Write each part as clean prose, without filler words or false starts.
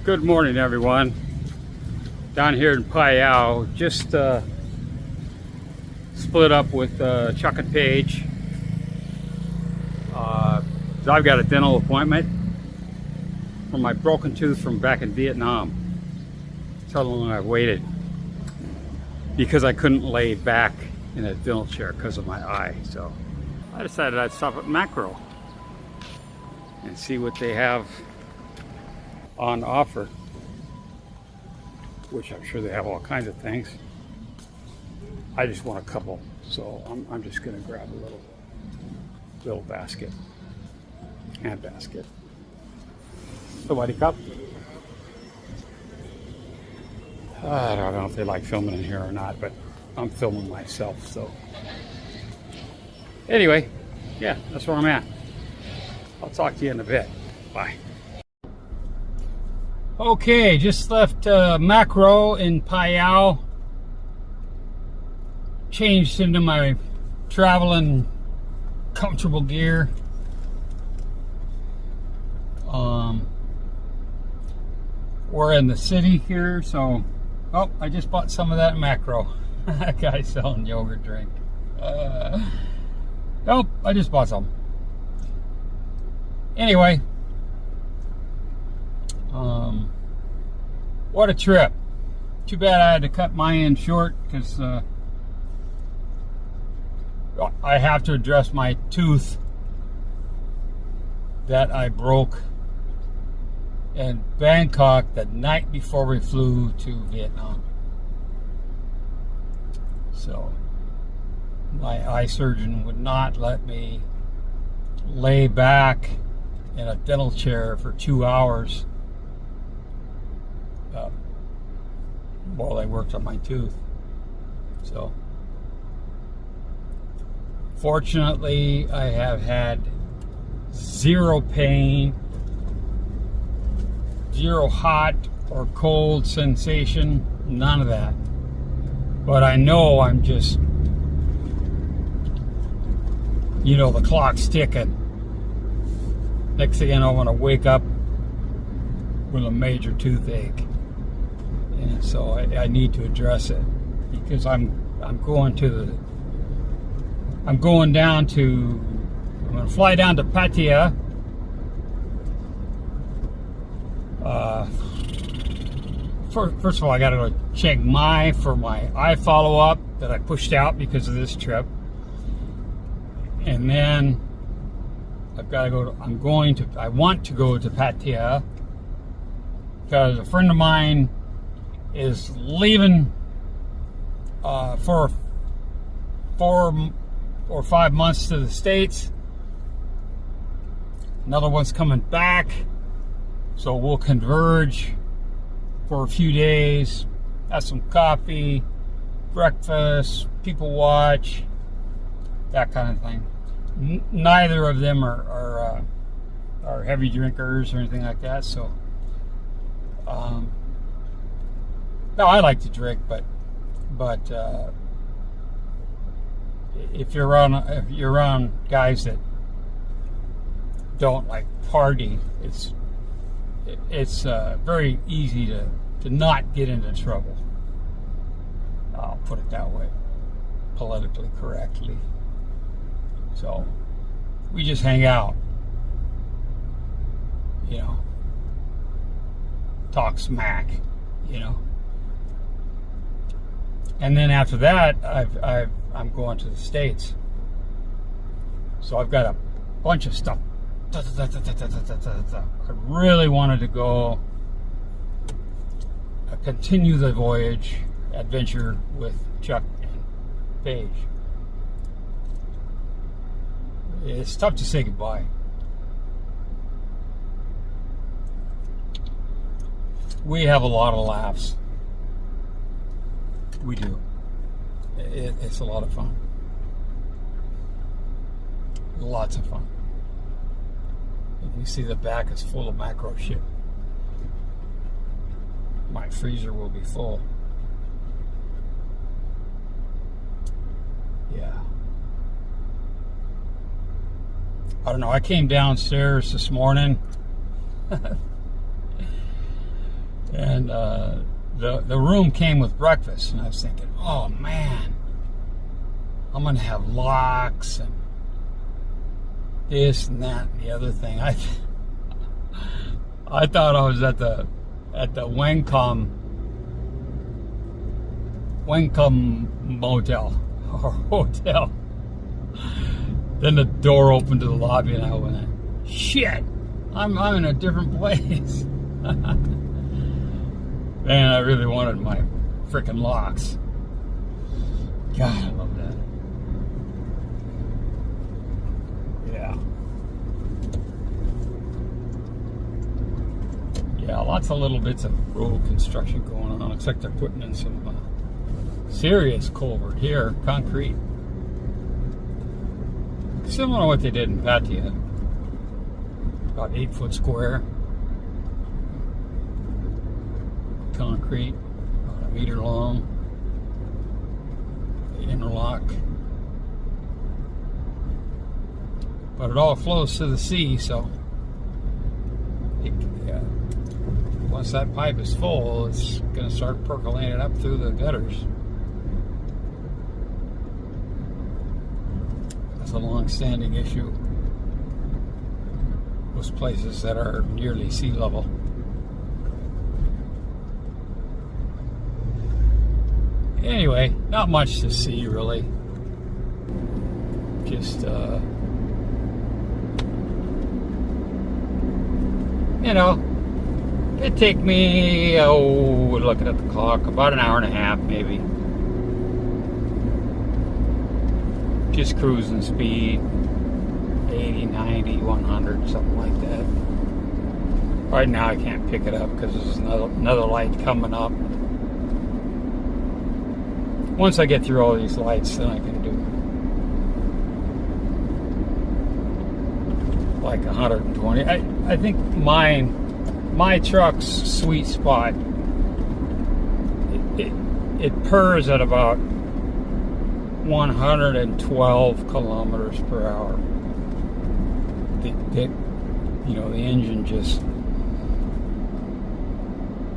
Good morning, everyone. Down here in Phayao, just split up with Chuck and Paige. So I've got a dental appointment for my broken tooth from back in Vietnam. That's how long I've waited, because I couldn't lay back in a dental chair because of my eye. So I decided I'd stop at Makro and see what they have on offer, which I'm sure they have all kinds of things. I just want a couple, so I'm just gonna grab a little basket, hand basket. Somebody cup. I don't know if they like filming in here or not, but I'm filming myself, so. Anyway, yeah, that's where I'm at. I'll talk to you in a bit. Bye. Okay, just left Makro in Phayao. Changed into my traveling comfortable gear. We're in the city here, so I just bought some of that Makro. That guy selling yogurt drink. Nope, I just bought some. Anyway, what a trip. Too bad I had to cut my end short, because I have to address my tooth that I broke in Bangkok the night before we flew to Vietnam. So my eye surgeon would not let me lay back in a dental chair for 2 hours while I worked on my tooth. So fortunately, I have had zero pain, zero hot or cold sensation, none of that. But I know I'm just, the clock's ticking. Next thing I know, I'm going to wake up with a major toothache. And so I need to address it, because I'm going to fly down to Pattaya. First of all, I got to go to Chiang Rai for my eye follow-up that I pushed out because of this trip. And then I've got to go I want to go to Pattaya because a friend of mine is leaving for 4 or 5 months to the States. Another one's coming back, so we'll converge for a few days, have some coffee, breakfast, people watch, that kind of thing. Neither of them are heavy drinkers or anything like that, so no, I like to drink, but if you're around guys that don't like party, it's very easy to not get into trouble. I'll put it that way, politically correctly. So we just hang out, talk smack, and then after that, I'm going to the States. So I've got a bunch of stuff. I really wanted to go continue the voyage, adventure with Chuck and Paige. It's tough to say goodbye. We have a lot of laughs. We do. It's a lot of fun. Lots of fun. You see the back is full of Makro shit. My freezer will be full. Yeah. I don't know. I came downstairs this morning And the room came with breakfast, and I was thinking, oh man, I'm gonna have lox and this and that and the other thing. I thought I was at the Wangcom motel or hotel. Then the door opened to the lobby, and I went, shit, I'm in a different place. Man, I really wanted my freaking lox. God, I love that. Yeah. Yeah, lots of little bits of road construction going on. Looks like they're putting in some serious culvert here, concrete. Similar to what they did in Pattaya. About 8 foot square. Concrete, about a meter long. They interlock. But it all flows to the sea, so once that pipe is full, it's going to start percolating up through the gutters. That's a long-standing issue. Those places that are nearly sea level. Anyway, not much to see really. Just, you know, it'd take me, looking at the clock, about an hour and a half maybe. Just cruising speed, 80, 90, 100, something like that. Right now I can't pick it up because there's another light coming up. Once I get through all these lights, then I can do like 120. I think my truck's sweet spot, it purrs at about 112 kilometers per hour. The engine just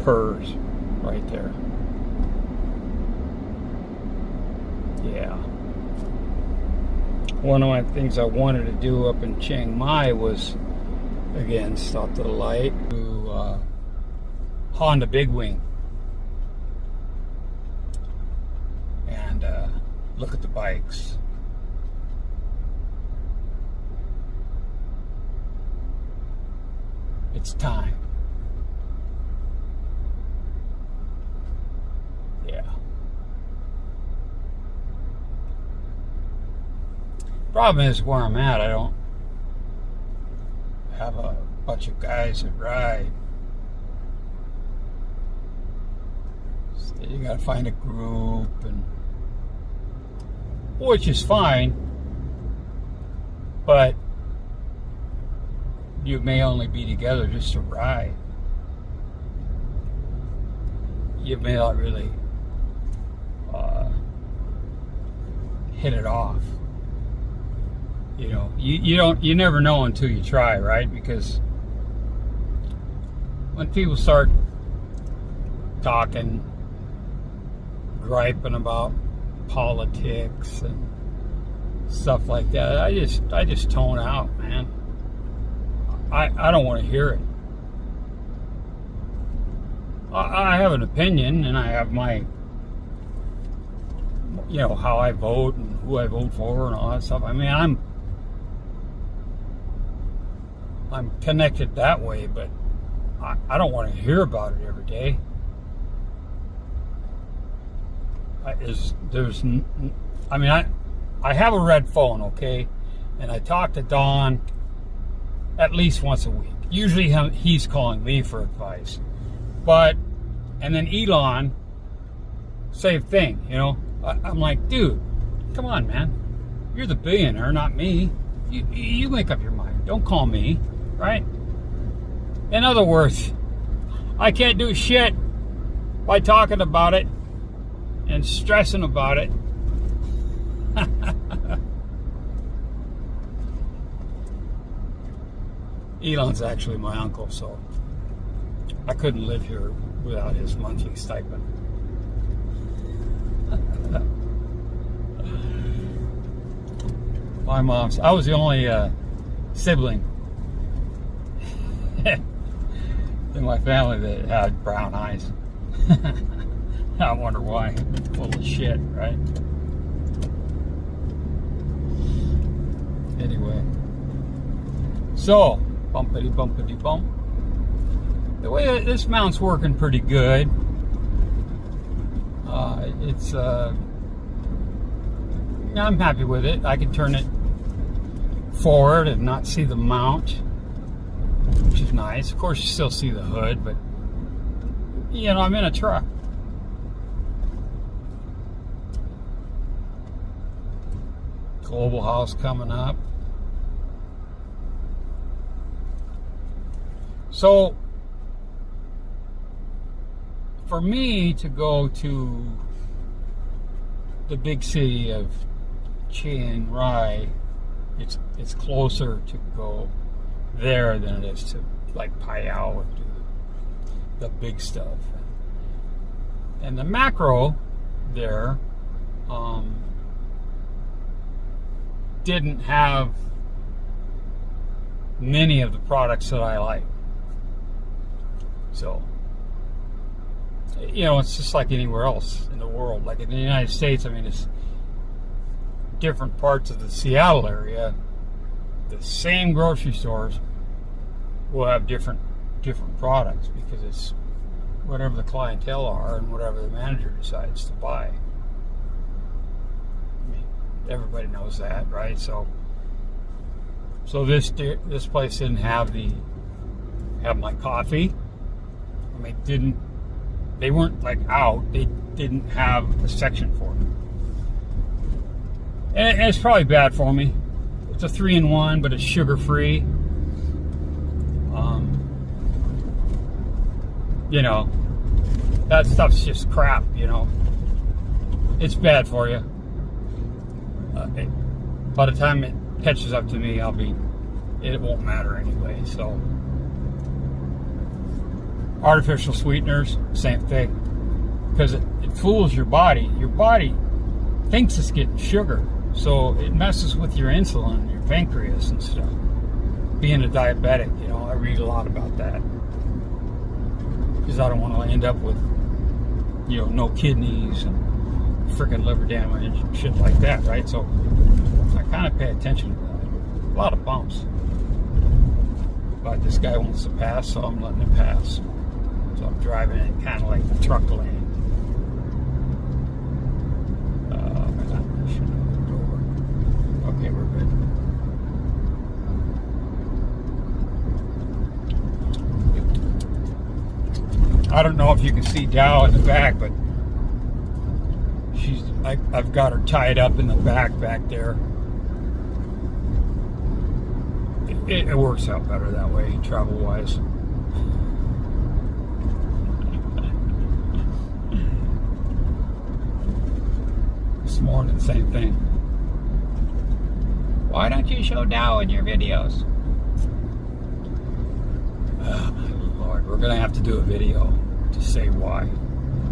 purrs right there. Yeah. One of my things I wanted to do up in Chiang Mai was, again, stop to the light, to Honda Big Wing. And look at the bikes. It's time. Yeah. Problem is, where I'm at, I don't have a bunch of guys that ride. So you gotta find a group, and which is fine, but you may only be together just to ride. You may not really hit it off. You know, you never know until you try, right? Because when people start talking, griping about politics and stuff like that, I just tone out, man. I don't want to hear it. I have an opinion, and I have my, how I vote and who I vote for and all that stuff. I mean, I'm connected that way, but I don't want to hear about it every day. I have a red phone, okay, and I talk to Don at least once a week. Usually he's calling me for advice, and then Elon, same thing, I'm like, dude, come on, man, you're the billionaire, not me. You make up your mind. Don't call me, right? In other words, I can't do shit by talking about it and stressing about it. Elon's actually my uncle, so I couldn't live here without his monthly stipend. My mom's, I was the only sibling in my family that had brown eyes. I wonder why. Full of shit, right? Anyway. So, bumpity bumpity bump. The way that this mount's working pretty good. I'm happy with it. I can turn it forward and not see the mount, which is nice. Of course, you still see the hood, but you know, I'm in a truck. Global House coming up. So, for me to go to the big city of Chiang Rai, it's closer to go there than it is to like Phayao and do the big stuff. And the Makro there didn't have many of the products that I like. So, you know, it's just like anywhere else in the world. Like in the United States, I mean, it's different parts of the Seattle area. The same grocery stores will have different products because it's whatever the clientele are and whatever the manager decides to buy. I mean, everybody knows that, right? So this place didn't have my coffee. I mean, they weren't like out. They didn't have a section for it. And it's probably bad for me. It's a 3-in-1, but it's sugar-free. You know, that stuff's just crap, you know. It's bad for you. By the time it catches up to me, it won't matter anyway, so. Artificial sweeteners, same thing. Because it fools your body. Your body thinks it's getting sugar. So it messes with your insulin, your pancreas and stuff. Being a diabetic, you know, I read a lot about that. Because I don't want to end up with, you know, no kidneys and freaking liver damage and shit like that, right? So I kind of pay attention to that. A lot of bumps. But this guy wants to pass, so I'm letting him pass. So I'm driving in kind of like the truck lane. Okay, we're good. I don't know if you can see Dow in the back, but I've got her tied up in the back there. It works out better that way, travel-wise. This morning, same thing. Why don't you show Dow in your videos? Oh, my Lord. We're going to have to do a video to say why.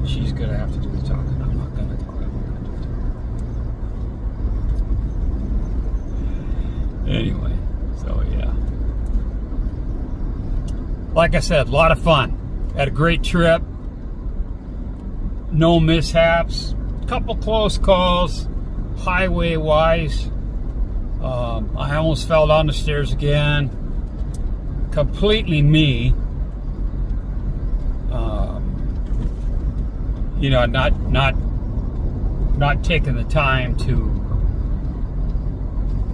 She's going to have to do the talking. I'm not going to talk. Anyway, so yeah. Like I said, a lot of fun. Had a great trip. No mishaps. Couple close calls, highway-wise. I almost fell down the stairs again. Completely me. You know, not taking the time to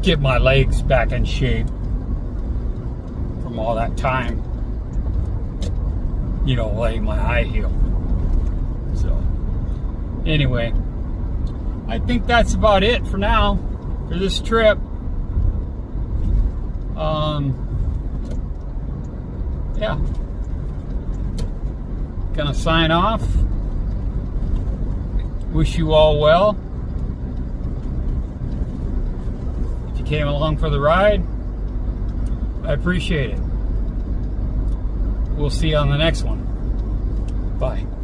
get my legs back in shape from all that time. You know, laying my high heel. So, anyway, I think that's about it for now for this trip. Yeah. Gonna sign off. Wish you all well. If you came along for the ride, I appreciate it. We'll see you on the next one. Bye.